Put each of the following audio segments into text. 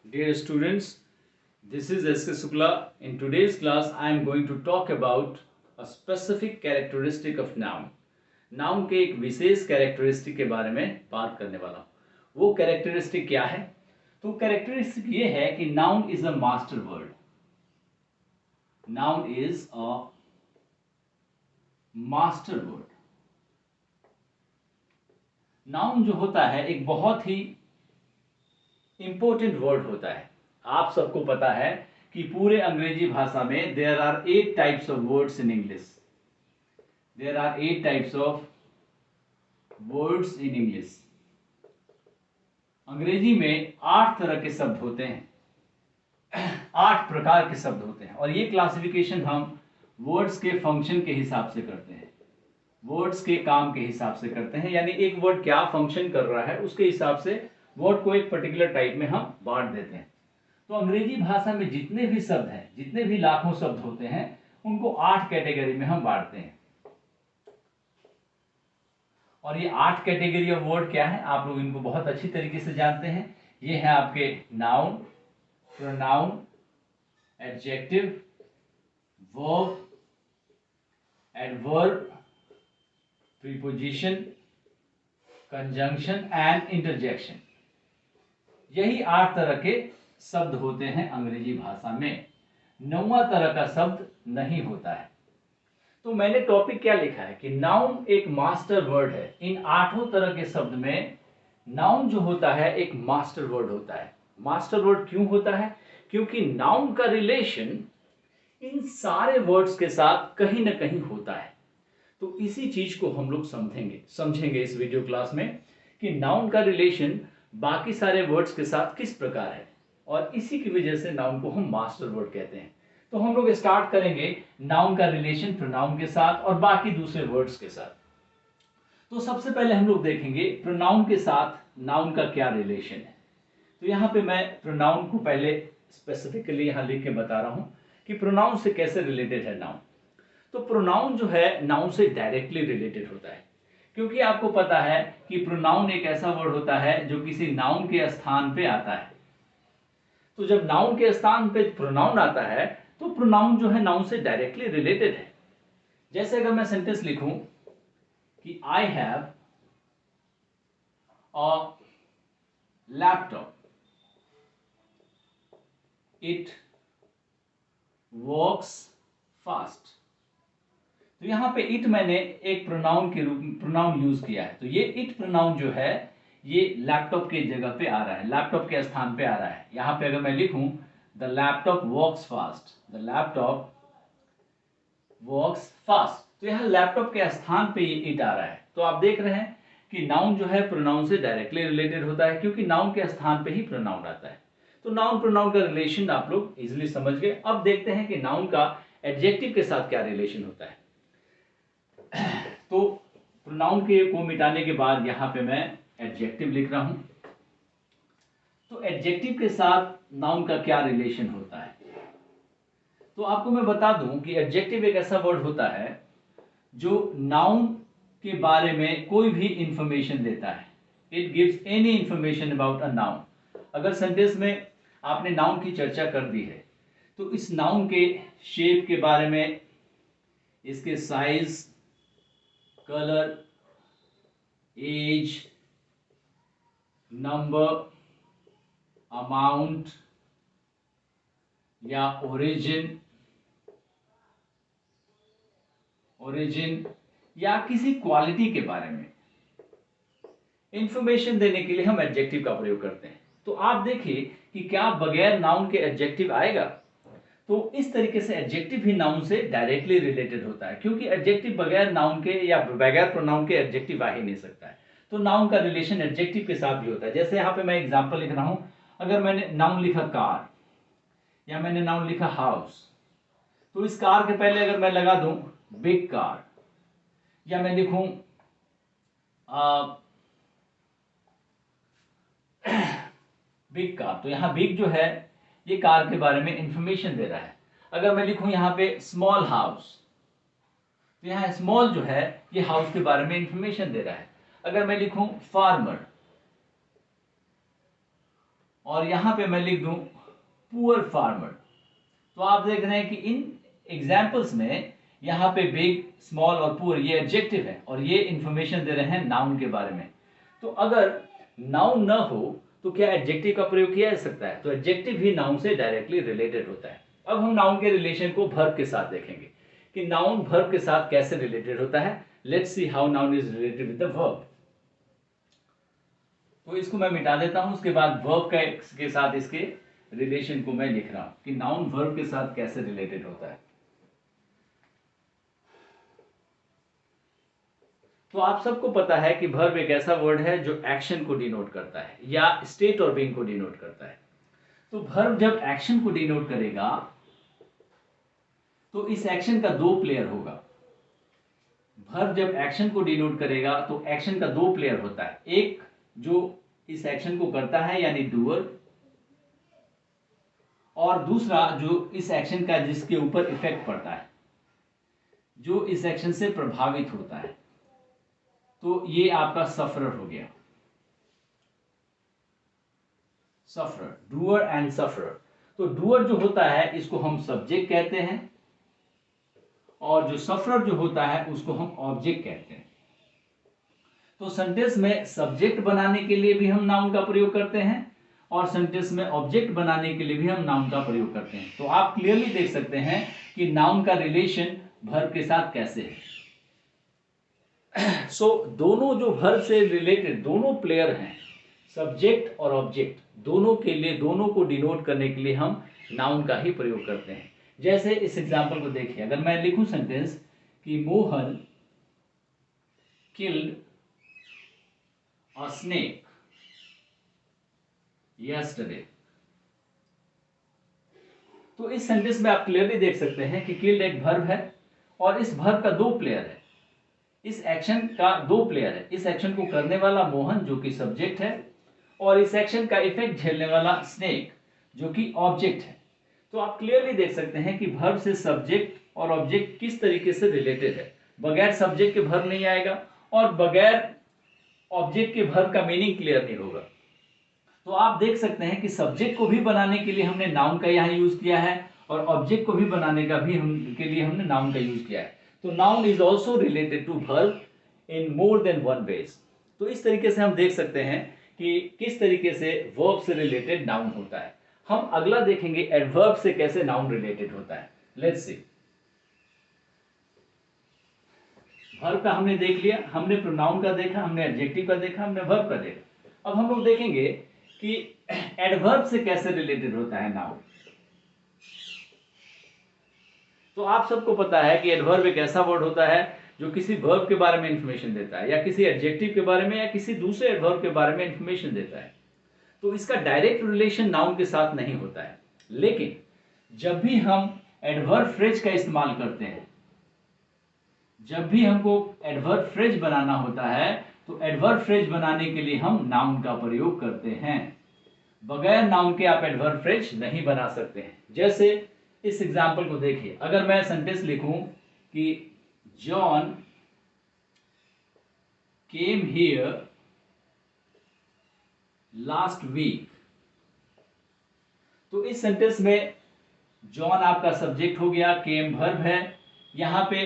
Dear students, this is S.K. Sukla. In today's class, I am going to talk about a specific characteristic of noun. Noun के एक विशेष characteristic के बारे में बात करने वाला हूँ। वो कैरेक्टरिस्टिक क्या है? तो कैरेक्टरिस्टिक ये है कि noun is a master word. Noun is a master word. Noun जो होता है एक बहुत ही इंपॉर्टेंट वर्ड होता है। आप सबको पता है कि पूरे अंग्रेजी भाषा में there are 8 types of words in English. There are 8 types of words in English. अंग्रेजी में 8 तरह के शब्द होते हैं, 8 प्रकार के शब्द होते हैं, और ये क्लासिफिकेशन हम वर्ड्स के फंक्शन के हिसाब से करते हैं, वर्ड्स के काम के हिसाब से करते हैं। यानी एक वर्ड क्या फंक्शन कर रहा है उसके हिसाब से वर्ड को एक पर्टिकुलर टाइप में हम बांट देते हैं। तो अंग्रेजी भाषा में जितने भी शब्द हैं, जितने भी लाखों शब्द होते हैं, उनको 8 कैटेगरी में हम बांटते हैं। और ये 8 कैटेगरी ऑफ वर्ड क्या है, आप लोग इनको बहुत अच्छी तरीके से जानते हैं। ये है आपके noun, pronoun, adjective, verb, adverb, preposition, conjunction and interjection. यही 8 तरह के शब्द होते हैं अंग्रेजी भाषा में। 9वां तरह का शब्द नहीं होता है। तो मैंने टॉपिक क्या लिखा है कि नाउन एक मास्टर वर्ड है। इन 8 तरह के शब्द में नाउन जो होता है एक मास्टर वर्ड होता है। मास्टर वर्ड क्यों होता है? क्योंकि नाउन का रिलेशन इन सारे वर्ड्स के साथ कहीं ना कहीं होता है। तो इसी चीज को हम लोग समझेंगे इस वीडियो क्लास में कि नाउन का रिलेशन बाकी सारे वर्ड्स के साथ किस प्रकार है, और इसी की वजह से नाउन को हम मास्टर वर्ड कहते हैं। तो हम लोग स्टार्ट करेंगे नाउन का रिलेशन प्रोनाउन के साथ और बाकी दूसरे वर्ड्स के साथ। तो सबसे पहले हम लोग देखेंगे प्रोनाउन के साथ नाउन का क्या रिलेशन है। तो यहाँ पे मैं प्रोनाउन को पहले स्पेसिफिकली यहाँ लिख के बता रहा हूँ कि प्रोनाउन से कैसे रिलेटेड है नाउन। तो प्रोनाउन जो है नाउन से डायरेक्टली रिलेटेड होता है, क्योंकि आपको पता है कि प्रोनाउन एक ऐसा वर्ड होता है जो किसी नाउन के स्थान पे आता है। तो जब नाउन के स्थान पे प्रोनाउन आता है तो प्रोनाउन जो है नाउन से डायरेक्टली रिलेटेड है। जैसे अगर मैं सेंटेंस लिखूं कि I have a laptop, it works fast. तो यहां पे इट मैंने एक प्रोनाउन के रूप में प्रोनाउन यूज किया है। तो ये इट प्रोनाउन जो है ये लैपटॉप के जगह पे आ रहा है, लैपटॉप के स्थान पे आ रहा है। यहां पे अगर मैं लिखूं the laptop works fast, the laptop works fast, तो यहां लैपटॉप के स्थान पे ये इट आ रहा है। तो आप देख रहे हैं कि नाउन जो है प्रोनाउन से डायरेक्टली रिलेटेड होता है, क्योंकि नाउन के स्थान पे ही प्रोनाउन आता है। तो नाउन प्रोनाउन का रिलेशन आप लोग इजिली समझ गए। अब देखते हैं कि नाउन का एडजेक्टिव के साथ क्या रिलेशन होता है। तो प्रोनाउन के को मिटाने के बाद यहां पे मैं एडजेक्टिव लिख रहा हूं। तो एडजेक्टिव के साथ नाउन का क्या रिलेशन होता है, तो आपको मैं बता दूं कि एडजेक्टिव एक ऐसा वर्ड होता है जो नाउन के बारे में कोई भी इंफॉर्मेशन देता है। It gives any information about a noun. अगर सेंटेंस में आपने नाउन की चर्चा कर दी है तो इस नाउन के शेप के बारे में, इसके size, colour, age, number, amount या ओरिजिन या किसी क्वालिटी के बारे में इंफॉर्मेशन देने के लिए हम एडजेक्टिव का प्रयोग करते हैं। तो आप देखिए कि क्या बगैर नाउन के एडजेक्टिव आएगा। तो इस तरीके से एडजेक्टिव भी नाउन से डायरेक्टली रिलेटेड होता है, क्योंकि एडजेक्टिव बगैर नाउन के या बगैर प्रोनाउन के एडजेक्टिव आ ही नहीं सकता है। तो नाउन का रिलेशन एडजेक्टिव के साथ भी होता है। जैसे यहाँ पे मैं एग्जांपल लिख रहा हूं, अगर मैंने नाउन लिखा कार या मैंने नाउन लिखा हाउस, तो इस कार के पहले अगर मैं लगा दूं बिग कार, या मैं लिखूं बिग कार, तो यहां बिग जो है ये कार के बारे में इंफॉर्मेशन दे रहा है। अगर मैं लिखूं यहां पे स्मॉल हाउस, तो यहां स्मॉल जो है ये हाउस के बारे में इंफॉर्मेशन दे रहा है। अगर मैं लिखूं फार्मर, और यहाँ पे मैं लिख दूं पुअर फार्मर। तो आप देख रहे हैं कि इन एग्जाम्पल्स में यहाँ पे बिग, स्मॉल और पुअर ये एडजेक्टिव है और ये इंफॉर्मेशन दे रहे हैं नाउन के बारे में। तो अगर नाउन न हो तो क्या एडजेक्टिव का प्रयोग किया जा सकता है? तो एडजेक्टिव ही नाउन से डायरेक्टली रिलेटेड होता है। अब हम नाउन के रिलेशन को वर्ब के साथ देखेंगे कि नाउन वर्ब के साथ कैसे रिलेटेड होता है। Let's see how noun is related with the verb. तो इसको मैं मिटा देता हूं, उसके बाद वर्ब के साथ इसके रिलेशन को मैं लिख रहा हूं कि नाउन वर्ब के साथ कैसे रिलेटेड होता है। तो आप सबको पता है कि वर्ब एक ऐसा वर्ड है जो एक्शन को डिनोट करता है या स्टेट और बीइंग को डिनोट करता है। तो वर्ब जब एक्शन को डिनोट करेगा तो इस एक्शन का दो प्लेयर होगा। वर्ब जब एक्शन को डिनोट करेगा तो एक्शन का दो प्लेयर होता है, एक जो इस एक्शन को करता है यानी डूअर, और दूसरा जो इस एक्शन का जिसके ऊपर इफेक्ट पड़ता है, जो इस एक्शन से प्रभावित होता है। तो ये आपका सफरर हो गया, सफरर, डूअर एंड सफरर। तो डूअर जो होता है इसको हम सब्जेक्ट कहते हैं और जो सफरर जो होता है उसको हम ऑब्जेक्ट कहते हैं। तो सेंटेंस में सब्जेक्ट बनाने के लिए भी हम नाउन का प्रयोग करते हैं और सेंटेंस में ऑब्जेक्ट बनाने के लिए भी हम नाउन का प्रयोग करते हैं। तो आप क्लियरली देख सकते हैं कि नाउन का रिलेशन वर्ब के साथ कैसे है। सो दोनों जो वर्ब से रिलेटेड दोनों प्लेयर हैं, सब्जेक्ट और ऑब्जेक्ट, दोनों के लिए, दोनों को डिनोट करने के लिए हम नाउन का ही प्रयोग करते हैं। जैसे इस एग्जांपल को देखिए, अगर मैं लिखूं सेंटेंस कि Mohan killed a snake yesterday, तो इस सेंटेंस में आप क्लियरली देख सकते हैं कि किल्ड एक वर्ब है और इस वर्ब का दो प्लेयर है, इस एक्शन का दो प्लेयर है। इस एक्शन को करने वाला मोहन जो कि सब्जेक्ट है और इस एक्शन का इफेक्ट झेलने वाला स्नेक जो कि ऑब्जेक्ट है। तो आप क्लियरली देख सकते हैं कि वर्ब से सब्जेक्ट और ऑब्जेक्ट किस तरीके से रिलेटेड है। बगैर सब्जेक्ट के वर्ब नहीं आएगा और बगैर ऑब्जेक्ट के वर्ब का मीनिंग क्लियर नहीं होगा। तो आप देख सकते हैं कि सब्जेक्ट को भी बनाने के लिए हमने नाउन का यहाँ यूज किया है और ऑब्जेक्ट को भी बनाने का भी के लिए हमने नाउन का यूज किया है। तो noun is also related to verb in more than one ways. तो इस तरीके से हम देख सकते हैं कि किस तरीके से वर्ब से रिलेटेड नाउन होता है। हम अगला देखेंगे एडवर्ब से कैसे नाउन रिलेटेड होता है। लेट्स सी, वर्ब का हमने देख लिया, हमने प्रोनाउन का देखा, हमने एडजेक्टिव का देखा, हमने वर्ब का देखा। अब हम लोग देखेंगे कि एडवर्ब से कैसे रिलेटेड होता है नाउन। तो आप सबको पता है कि एडवर्ब एक ऐसा वर्ड होता है जो किसी वर्ब के बारे में इंफॉर्मेशन देता है या किसी एडजेक्टिव के बारे में या किसी दूसरे एडवर्ब के बारे में इंफॉर्मेशन देता है। तो इसका डायरेक्ट रिलेशन नाउन के साथ नहीं होता है, लेकिन जब भी हम एडवर्ब फ्रेज का इस्तेमाल करते हैं, जब भी हमको एडवर्ब फ्रेज बनाना होता है तो एडवर्ब फ्रेज बनाने के लिए हम नाउन का प्रयोग करते हैं। बगैर नाउन के आप एडवर्ब फ्रेज नहीं बना सकते हैं। जैसे इस एग्जाम्पल को देखिए, अगर मैं सेंटेंस लिखूं कि John came here last week, तो इस सेंटेंस में जॉन आपका सब्जेक्ट हो गया, केम वर्ब है, यहां पे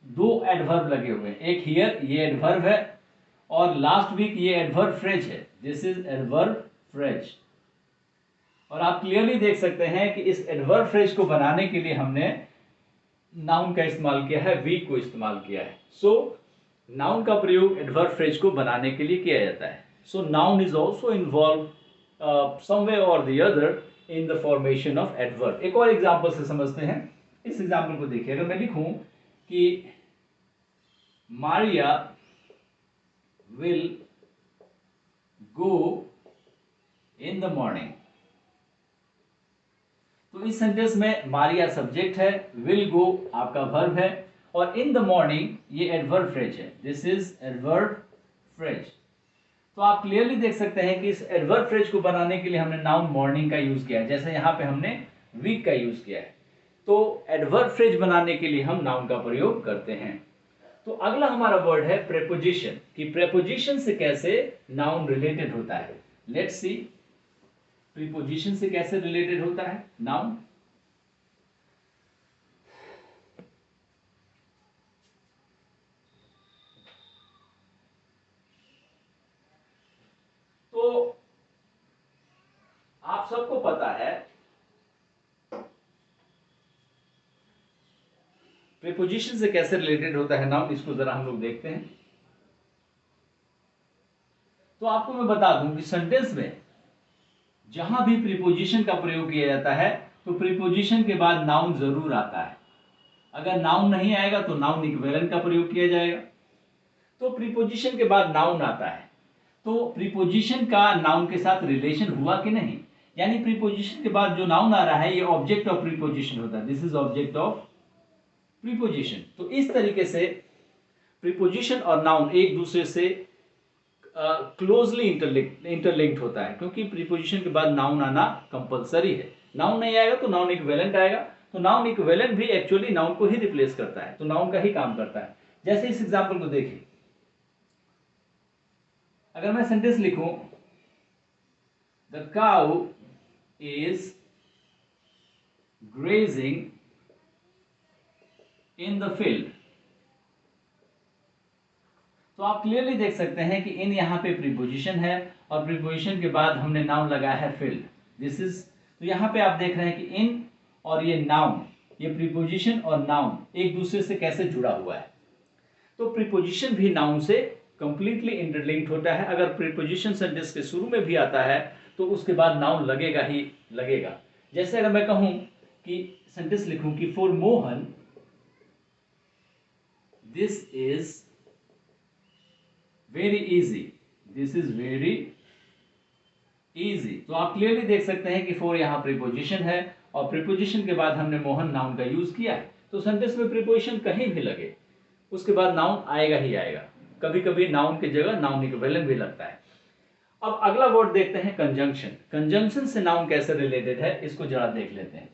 दो एडवर्ब लगे हुए हैं, एक हियर ये एडवर्ब है और लास्ट वीक ये एडवर्ब फ्रेज है, दिस इज एडवर्ब फ्रेज। और आप क्लियरली देख सकते हैं कि इस एडवर्ब फ्रेज को बनाने के लिए हमने नाउन का इस्तेमाल किया है, वीक को इस्तेमाल किया है। सो नाउन का प्रयोग एडवर्ब फ्रेज को बनाने के लिए किया जाता है। So noun is also involve some way or the other in the formation of adverb. एक और एग्जाम्पल से समझते हैं। इस एग्जाम्पल को देखिए, अगर मैं लिखूं कि Maria will go in the morning, तो इस सेंटेंस में मारिया सब्जेक्ट है, विल गो आपका वर्ब है और इन द मॉर्निंग ये एडवर्ब फ्रेज है, दिस इज एडवर्ब फ्रेज। तो आप क्लियरली देख सकते हैं कि इस एडवर्ब फ्रेज को बनाने के लिए हमने नाउन मॉर्निंग का यूज किया है, जैसे यहां पे हमने वीक का यूज किया है। तो एडवर्ब फ्रेज बनाने के लिए हम नाउन का प्रयोग करते हैं। तो अगला हमारा वर्ड है प्रेपोजिशन, कि प्रेपोजिशन से कैसे नाउन रिलेटेड होता है। लेट्स सी, प्रीपोजिशन से कैसे रिलेटेड होता है नाउन? तो आप सबको पता है प्रीपोजिशन से कैसे रिलेटेड होता है नाउन, इसको जरा हम लोग देखते हैं। तो आपको मैं बता दूं कि सेंटेंस में जहां भी प्रीपोजिशन का प्रयोग किया जाता है तो प्रीपोजिशन के बाद नाउन जरूर आता है। अगर नाउन नहीं आएगा तो नाउन इक्विवेलेंट का प्रयोग किया जाएगा। तो प्रीपोजिशन के बाद नाउन आता है तो प्रीपोजिशन का नाउन के साथ रिलेशन हुआ कि नहीं, यानी प्रीपोजिशन के बाद जो नाउन आ रहा है ये ऑब्जेक्ट ऑफ प्रीपोजिशन होता है। This is object of preposition. तो इस तरीके से प्रीपोजिशन और नाउन एक दूसरे से क्लोजली इंटरलिंक्ड होता है, क्योंकि प्रीपोजिशन के बाद नाउन आना कंपलसरी है। नाउन नहीं आएगा तो नाउन इक्विवेलेंट आएगा, तो नाउन इक्विवेलेंट भी एक्चुअली नाउन को ही रिप्लेस करता है, तो नाउन का ही काम करता है। जैसे इस एग्जांपल को देखिए, अगर मैं सेंटेंस लिखूं the cow is grazing in the field, तो आप क्लियरली देख सकते हैं कि इन यहाँ पे प्रीपोजिशन है और प्रीपोजिशन के बाद हमने नाउन लगाया है फील्ड। दिस इज, तो यहाँ पे आप देख रहे हैं कि इन और ये नाउन, ये प्रीपोजिशन और नाउन एक दूसरे से कैसे जुड़ा हुआ है। तो प्रीपोजिशन भी नाउन से कंप्लीटली इंटरलिंक्ड होता है। अगर प्रीपोजिशन सेंटेंस के शुरू में भी आता है तो उसके बाद नाउन लगेगा ही लगेगा। जैसे अगर मैं कहूं कि सेंटेंस लिखूं कि for Mohan this is very easy, this is very easy, तो आप क्लियरली देख सकते हैं कि फॉर यहां प्रीपोजिशन है और प्रीपोजिशन के बाद हमने मोहन नाउन का यूज किया है। तो सेंटेंस में प्रीपोजिशन कहीं भी लगे उसके बाद नाउन आएगा ही आएगा। कभी कभी नाउन की जगह नाउन इक्विवेलेंट भी लगता है। अब अगला वर्ड देखते हैं कंजंक्शन। कंजंक्शन से नाउन कैसे रिलेटेड है इसको जरा देख लेते हैं।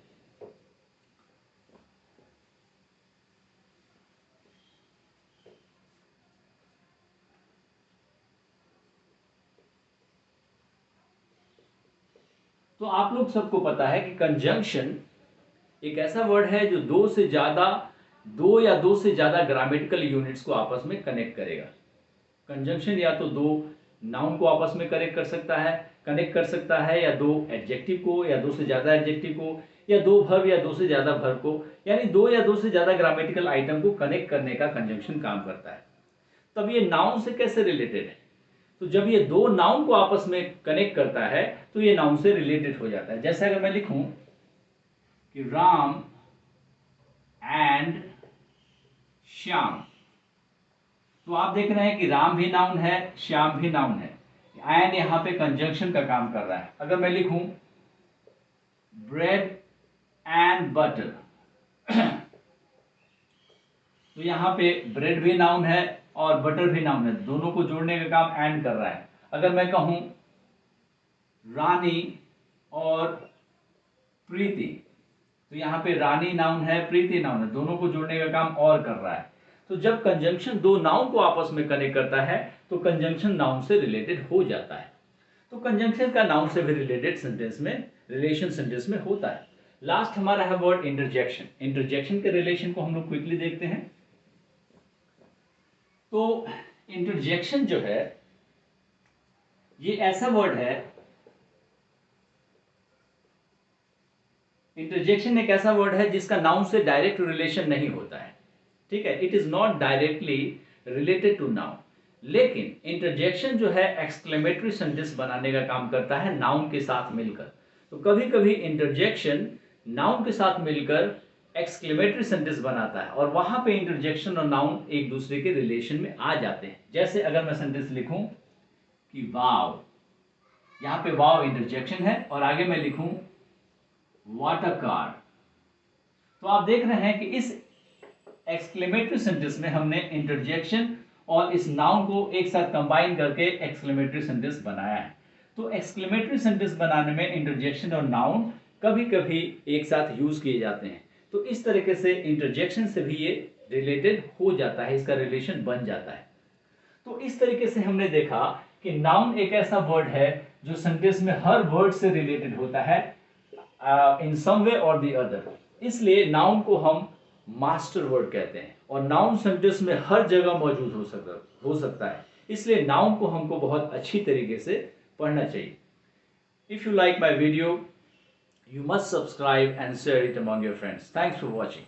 तो आप लोग सबको पता है कि कंजंक्शन एक ऐसा वर्ड है जो दो या दो से ज्यादा ग्रामेटिकल यूनिट्स को आपस में कनेक्ट करेगा। कंजंक्शन या तो दो नाउन को आपस में कनेक्ट कर सकता है या दो एडजेक्टिव को या दो से ज्यादा एडजेक्टिव को या दो वर्ब या दो से ज्यादा वर्ब को, यानी दो या दो से ज्यादा ग्रामेटिकल आइटम को कनेक्ट करने का कंजंक्शन काम करता है। तब ये नाउन से कैसे रिलेटेड है? तो जब ये दो नाउन को आपस में कनेक्ट करता है तो ये नाउन से रिलेटेड हो जाता है। जैसे अगर मैं लिखूं कि राम एंड श्याम, तो आप देख रहे हैं कि राम भी नाउन है, श्याम भी नाउन है, एंड यहां पे कंजंक्शन का काम कर रहा है। अगर मैं लिखूं ब्रेड एंड बटर, तो यहां पे ब्रेड भी नाउन है और बटर भी नाउन है, दोनों को जोड़ने का काम एंड कर रहा है। अगर मैं कहूं रानी और प्रीति, तो यहां पे रानी नाउन है, प्रीति नाउन है, दोनों को जोड़ने का काम और कर रहा है। तो जब कंजंक्शन दो नाउन को आपस में कनेक्ट करता है तो कंजंक्शन नाउन से रिलेटेड हो जाता है। तो कंजंक्शन का नाउन से भी रिलेटेड सेंटेंस में रिलेशन सेंटेंस में होता है। लास्ट हमारा है वर्ड इंटरजेक्शन। इंटरजेक्शन के रिलेशन को हम लोग क्विकली देखते हैं। तो इंटरजेक्शन जो है ये ऐसा वर्ड है, इंटरजेक्शन एक ऐसा वर्ड है जिसका नाउन से डायरेक्ट रिलेशन नहीं होता है, ठीक है, it is not directly related to noun. लेकिन इंटरजेक्शन जो है एक्सक्लेमेटरी सेंटेंस बनाने का काम करता है नाउन के साथ मिलकर। तो कभी कभी इंटरजेक्शन नाउन के साथ मिलकर एक्सक्लेमेटरी सेंटेंस बनाता है और वहां पे इंटरजेक्शन और नाउन एक दूसरे के रिलेशन में आ जाते हैं। जैसे अगर मैं सेंटेंस लिखूं कि वाव, यहां पे वाव इंटरजेक्शन है और आगे मैं लिखूं व्हाट अ कार, तो आप देख रहे हैं कि इस एक्सक्लेमेटरी सेंटेंस में हमने इंटरजेक्शन और इस नाउन को एक साथ कंबाइन करके एक्सक्लेमेटरी सेंटेंस बनाया है। तो एक्सक्लेमेटरी सेंटेंस बनाने में इंटरजेक्शन और नाउन कभी कभी एक साथ यूज किए जाते हैं। तो इस तरीके से इंटरजेक्शन से भी ये रिलेटेड हो जाता है, इसका रिलेशन बन जाता है। तो इस तरीके से हमने देखा कि नाउन एक ऐसा वर्ड है जो सेंटेंस में हर वर्ड से रिलेटेड होता है इन सम वे और दी अदर। इसलिए नाउन को हम मास्टर वर्ड कहते हैं और नाउन सेंटेंस में हर जगह मौजूद हो सकता है। इसलिए नाउन को हमको बहुत अच्छी तरीके से पढ़ना चाहिए। If you like my video, you must subscribe and share it among your friends. Thanks for watching.